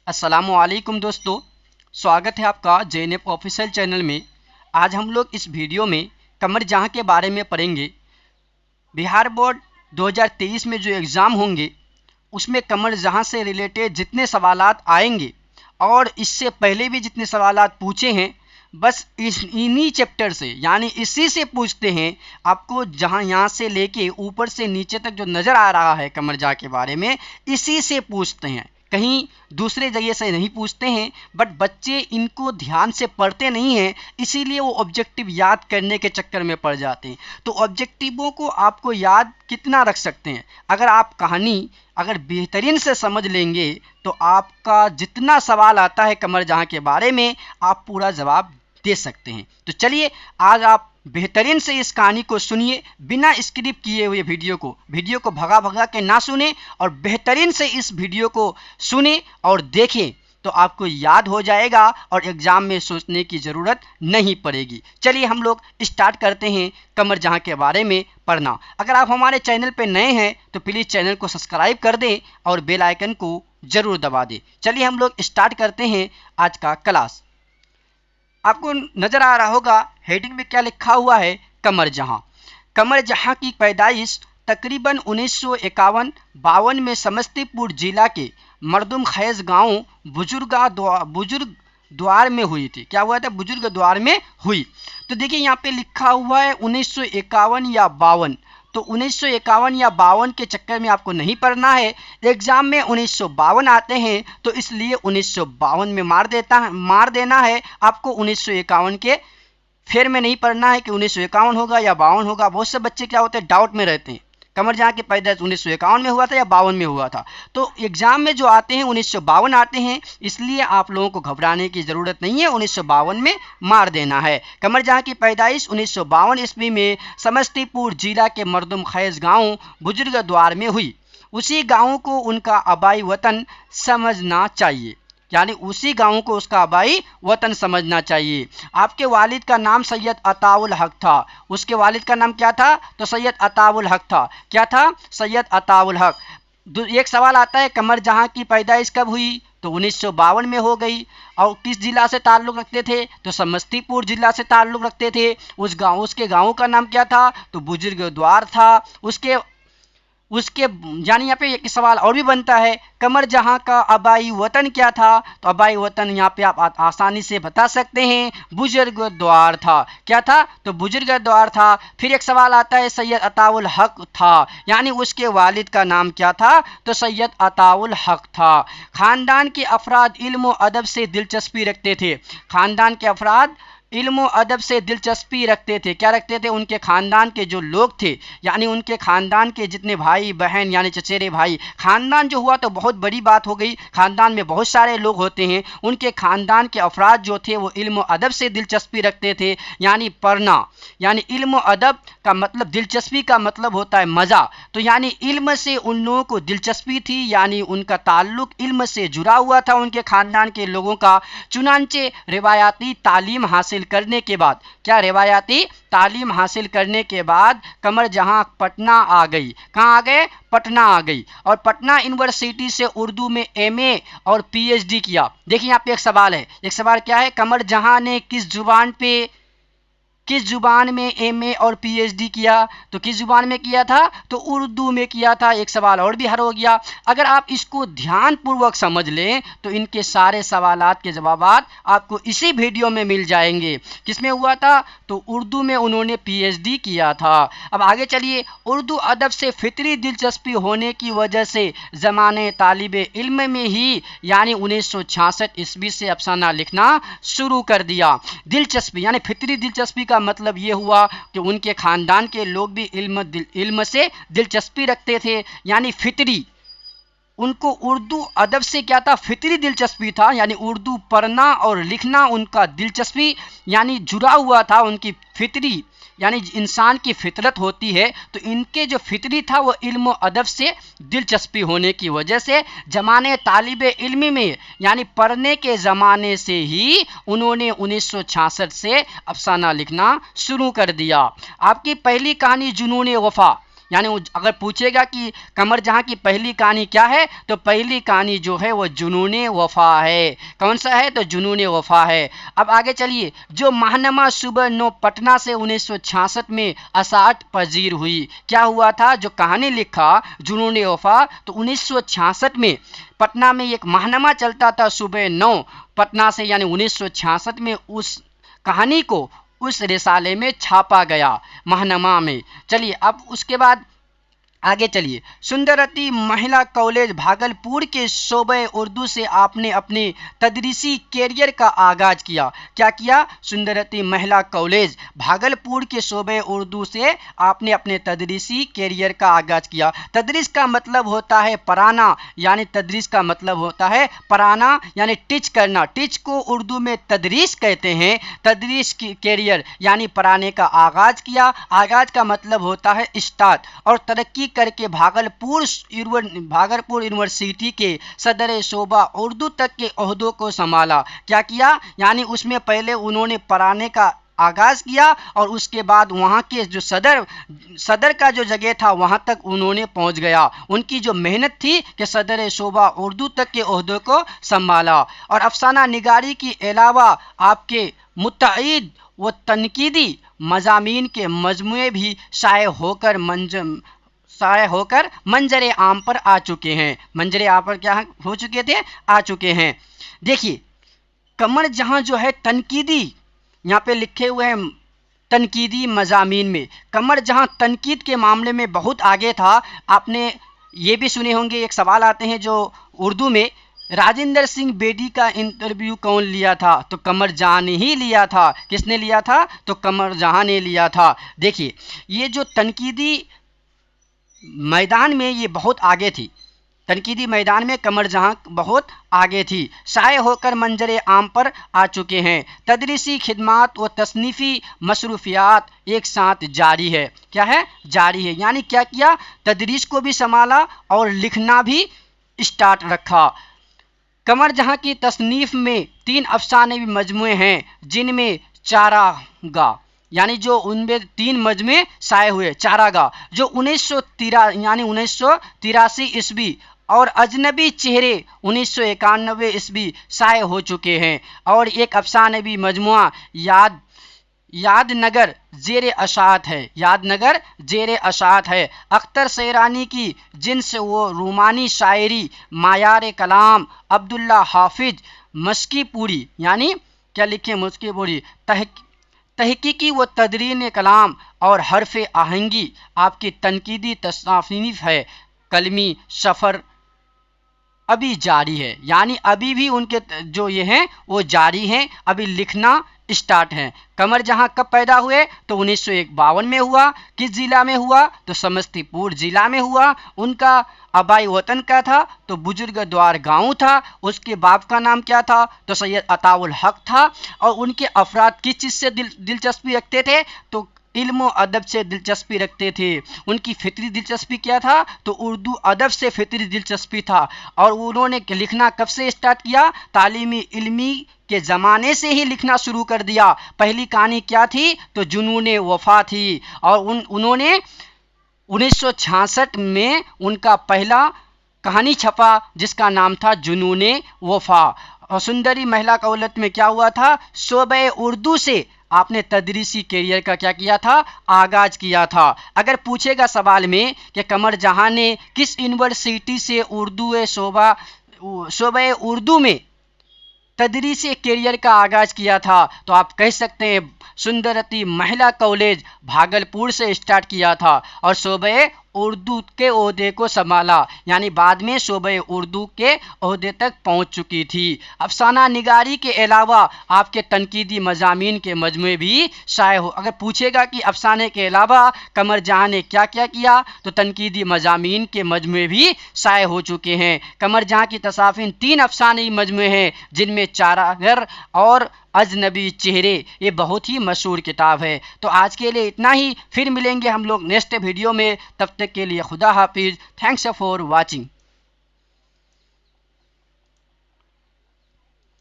अस्सलामुअलैकुम दोस्तों, स्वागत है आपका JNF ऑफिशियल चैनल में। आज हम लोग इस वीडियो में कमर जहाँ के बारे में पढ़ेंगे। बिहार बोर्ड 2023 में जो एग्ज़ाम होंगे उसमें कमर जहाँ से रिलेटेड जितने सवालात आएंगे और इससे पहले भी जितने सवालात पूछे हैं, बस इन्हीं चैप्टर से यानी इसी से पूछते हैं। आपको जहाँ यहाँ से लेके ऊपर से नीचे तक जो नज़र आ रहा है कमर जहाँ के बारे में, इसी से पूछते हैं, कहीं दूसरे जगह से नहीं पूछते हैं। बट बच्चे इनको ध्यान से पढ़ते नहीं हैं, इसीलिए वो ऑब्जेक्टिव याद करने के चक्कर में पड़ जाते हैं। तो ऑब्जेक्टिवों को आपको याद कितना रख सकते हैं? अगर आप कहानी अगर बेहतरीन से समझ लेंगे तो आपका जितना सवाल आता है कमर जहाँ के बारे में, आप पूरा जवाब दे सकते हैं। तो चलिए आज आप बेहतरीन से इस कहानी को सुनिए, बिना स्क्रिप्ट किए हुए वीडियो को भगा भगा के ना सुने और बेहतरीन से इस वीडियो को सुने और देखें, तो आपको याद हो जाएगा और एग्ज़ाम में सोचने की ज़रूरत नहीं पड़ेगी। चलिए हम लोग स्टार्ट करते हैं कमर जहाँ के बारे में पढ़ना। अगर आप हमारे चैनल पर नए हैं तो प्लीज़ चैनल को सब्सक्राइब कर दें और बेल आइकन को ज़रूर दबा दें। चलिए हम लोग स्टार्ट करते हैं आज का क्लास। आपको नज़र आ रहा होगा हेडिंग में क्या लिखा हुआ है, कमर जहाँ। कमर जहाँ की पैदाइश तकरीबन 1951-52 में समस्तीपुर जिला के मर्दुम खैज गांव बुजुर्ग द्वार में हुई थी। क्या हुआ था? बुजुर्ग द्वार में हुई। तो देखिए यहाँ पे लिखा हुआ है 1951 या 52, तो 1951 या 52 के चक्कर में आपको नहीं पढ़ना है। एग्जाम में 1952 आते हैं तो इसलिए 1952 में मार देना है। आपको 1951 के फेर में नहीं पढ़ना है कि 1951 होगा या 52 होगा। बहुत से बच्चे क्या होते हैं, डाउट में रहते हैं, कमर जहाँ की पैदाइश 1951 में हुआ था या 52 में हुआ था। तो एग्जाम में जो आते हैं 1952 आते हैं, इसलिए आप लोगों को घबराने की ज़रूरत नहीं है, 1952 में मार देना है। कमर जहाँ की पैदाइश 1952 ईस्वी में समस्तीपुर जिला के मर्दुम खैज गांव बुजुर्ग द्वार में हुई। उसी गांव को उनका आबाई वतन समझना चाहिए, यानी उसी गांव को उसका आबाई वतन समझना चाहिए। आपके वालिद का नाम सैयद अताउल हक था। उसके वालिद का नाम क्या था? तो सैयद अताउल हक था। क्या था? सैयद अताउल हक। एक सवाल आता है कमर जहाँ की पैदाइश कब हुई? तो 1952 में हो गई। और किस जिला से ताल्लुक़ रखते थे? तो समस्तीपुर जिला से ताल्लुक़ रखते थे। उसके गाँव का नाम क्या था? तो बुजुर्ग द्वार था। उसके यानी यहाँ पे एक सवाल और भी बनता है, कमर जहाँ का आबाई वतन क्या था? तो आबाई वतन यहाँ पे आप आसानी से बता सकते हैं, बुजुर्ग द्वार था। क्या था? तो बुजुर्ग द्वार था। फिर एक सवाल आता है सैयद अताउल हक था, यानी उसके वालिद का नाम क्या था? तो सैयद अताउल हक था। खानदान के अफराद इल्म व अदब से दिलचस्पी रखते थे। खानदान के अफराद इल्म अदब से दिलचस्पी रखते थे। क्या रखते थे? उनके ख़ानदान के जो लोग थे, यानी उनके ख़ानदान के जितने भाई बहन यानी चचेरे भाई, ख़ानदान जो हुआ तो बहुत बड़ी बात हो गई, ख़ानदान में बहुत सारे लोग होते हैं। उनके ख़ानदान के अफराद जो थे वो इल्म अदब से दिलचस्पी रखते थे, यानी पढ़ना। यानी इल्म अदब का मतलब, दिलचस्पी का मतलब होता है मज़ा। तो यानी इल्म से उन लोगों को दिलचस्पी थी, यानी उनका ताल्लुक़ इल्म से जुड़ा हुआ था उनके ख़ानदान के लोगों का। चुनांचे रिवायाती तालीम हासिल करने के बाद, क्या रिवायाती तालीम हासिल करने के बाद कमर जहाँ पटना आ गई। कहाँ आ गए? पटना आ गई। और पटना यूनिवर्सिटी से उर्दू में MA और PhD किया। देखिए यहाँ पे एक सवाल है, एक सवाल क्या है, कमर जहाँ ने किस जुबान में MA और PhD किया? तो किस जुबान में किया था? तो उर्दू में किया था। एक सवाल और भी हल हो गया। अगर आप इसको ध्यानपूर्वक समझ लें तो इनके सारे सवालात के जवाबात आपको इसी वीडियो में मिल जाएंगे। किसमें हुआ था? तो उर्दू में उन्होंने PhD किया था। अब आगे चलिए। उर्दू अदब से फितरी दिलचस्पी होने की वजह से ज़माने तालिबे इल्म में ही यानी 1966 ईस्वी से अफसाना लिखना शुरू कर दिया। दिलचस्पी यानी फितरी दिलचस्पी का मतलब ये हुआ कि उनके ख़ानदान के लोग भी इल्म से दिलचस्पी रखते थे, यानी फितरी। उनको उर्दू अदब से क्या था? फितरी दिलचस्पी था, यानी उर्दू पढ़ना और लिखना उनका दिलचस्पी यानी जुड़ा हुआ था। उनकी फितरी यानी इंसान की फितरत होती है, तो इनके जो फितरी था वो इल्म अदब से दिलचस्पी होने की वजह से ज़माने तालिबे इल्मी में यानी पढ़ने के ज़माने से ही उन्होंने 1966 से अफसाना लिखना शुरू कर दिया। आपकी पहली कहानी जुनून वफ़ा, यानी अगर पूछेगा कि कमर जहां की पहली कहानी क्या है, तो पहली कहानी जो है वो जुनूने वफा है। कौन सा है? तो जुनूने वफा है। अब आगे चलिए, जो माहनमा सुबह 9 पटना से 1966 में असाट पजीर हुई। क्या हुआ था? जो कहानी लिखा जुनूने वफा, तो 1966 में पटना में एक माहनमा चलता था सुबह 9 पटना से, यानी 1966 में उस कहानी को उस रिसाले में छापा गया, माहनमा में। चलिए अब उसके बाद आगे चलिए, सुंदरती महिला कॉलेज भागलपुर के शोबे उर्दू से आपने अपने तदरीसी कैरियर का आगाज किया। क्या किया? सुंदरती महिला कॉलेज भागलपुर के शोबे उर्दू से आपने अपने तदरीसी कैरियर का आगाज किया। तदरीस का मतलब होता है पढ़ाना, यानी तदरीस का मतलब होता है पढ़ाना, यानी टीच करना। टीच को उर्दू में तदरीस कहते हैं। तदरीस की कैरियर यानी पढ़ाने का आगाज किया। आगाज का मतलब होता है स्टार्ट। और तरक्की करके भागलपुर यूनिवर्सिटी के सदर शोबा उर्दू तक के ओहदों को संभाला। क्या किया? यानी उसमें पहले उन्होंने पढ़ाने का आगाज किया और उसके बाद वहाँ के जो सदर का जो जगह था वहाँ तक उन्होंने पहुँच गया। उनकी जो मेहनत थी कि सदर शोबा उर्दू तक के ओहदों को संभाला। और अफसाना निगारी के अलावा आपके मुत्तईद व तनकीदी मजामीन के मजमुए भी शाये होकर मंजरे आम पर आ चुके हैं। मंजरे आम पर क्या हो चुके थे? आ चुके हैं। देखिए, कमर जहां जो है तनकीदी, यहाँ पे लिखे हुए हैं तनकीदी मजामीन में, कमर जहां तनकीद के मामले में बहुत आगे था। आपने ये भी सुने होंगे, एक सवाल आते हैं जो उर्दू में, राजेंद्र सिंह बेदी का इंटरव्यू कौन लिया था? तो कमर जहां ने ही लिया था। किसने लिया था? तो कमर जहां ने लिया था। देखिए, ये जो तनकीदी मैदान में ये बहुत आगे थी। तनकीदी मैदान में कमर जहां बहुत आगे थी। शाये होकर मंजरे आम पर आ चुके हैं। तदरीसी खिदमात व तसनीफ़ी मसरूफियात एक साथ जारी है। क्या है? जारी है। यानी क्या किया? तदरीस को भी संभाला और लिखना भी स्टार्ट रखा। कमर जहां की तसनीफ़ में 3 अफसानवी मजमुए हैं, जिनमें चारागाह, यानी जो उनमें 3 मजमे शाये हुए, चारागाह, जो 1983 ईस्वी और अजनबी चेहरे 1991 ईस्वी शाये हो चुके हैं। और एक अफसानवी मजमुआ यादनगर जेर अशात है। यादनगर जेर अशात है। अख्तर सैरानी की जिनस वो रूमानी शायरी, मायार कलाम, अब्दुल्ला हाफिज मस्कीपुरी, यानी क्या लिखे? मस्कीपुरी, तहकीकी व तदरीन कलाम और हरफ आहंगी आपकी तनकीदी तसनीफ है। कलमी सफ़र अभी जारी है, यानी अभी भी उनके जो ये हैं वो जारी हैं, अभी लिखना स्टार्ट है। कमर जहां कब पैदा हुए? तो 1951 में हुआ। किस जिला में हुआ? तो समस्तीपुर जिला में हुआ। उनका आबाई वतन का था तो बुजुर्ग द्वार गांव था। उसके बाप का नाम क्या था? तो सैयद अताउल हक था। और उनके अफराद किस चीज़ से दिलचस्पी रखते थे? तो इल्म अदब से दिलचस्पी रखते थे। उनकी फितरी दिलचस्पी क्या था? तो उर्दू अदब से फितरी दिलचस्पी था। और उन्होंने लिखना कब से स्टार्ट किया? तालीमी इल्मी के ज़माने से ही लिखना शुरू कर दिया। पहली कहानी क्या थी? तो जुनूने वफा थी। और उन्होंने 1966 में उनका पहला कहानी छपा जिसका नाम था जुनूने वफा। और सुंदरी महिला कौलत में क्या हुआ था? शोबे उर्दू से आपने तदरीसी कैरियर का क्या किया था? आगाज किया था। अगर पूछेगा सवाल में कि कमर जहां ने किस यूनिवर्सिटी से शोबे उर्दू में तदरीसी कैरियर का आगाज किया था, तो आप कह सकते हैं सुंदरती महिला कॉलेज भागलपुर से स्टार्ट किया था और शोबे उर्दू के ओहदे को संभाला, यानी बाद में शोबे उर्दू के ओहदे तक पहुंच चुकी थी। अफसाना निगारी के अलावा आपके तनकीदी मजामीन के मजमुए भी शाये हो। अगर पूछेगा कि अफसाने के अलावा कमर जहां ने क्या क्या किया, तो तनकीदी मजामीन के मजमुए भी शाये हो चुके हैं। कमर जहां की तसाफिन 3 अफसानी मजमुए हैं, जिनमें चारागर और अजनबी चेहरे, ये बहुत ही मशहूर किताब है। तो आज के लिए इतना ही, फिर मिलेंगे हम लोग नेक्स्ट वीडियो में। तब तक के लिए खुदा हाफिज। Thanks for watching.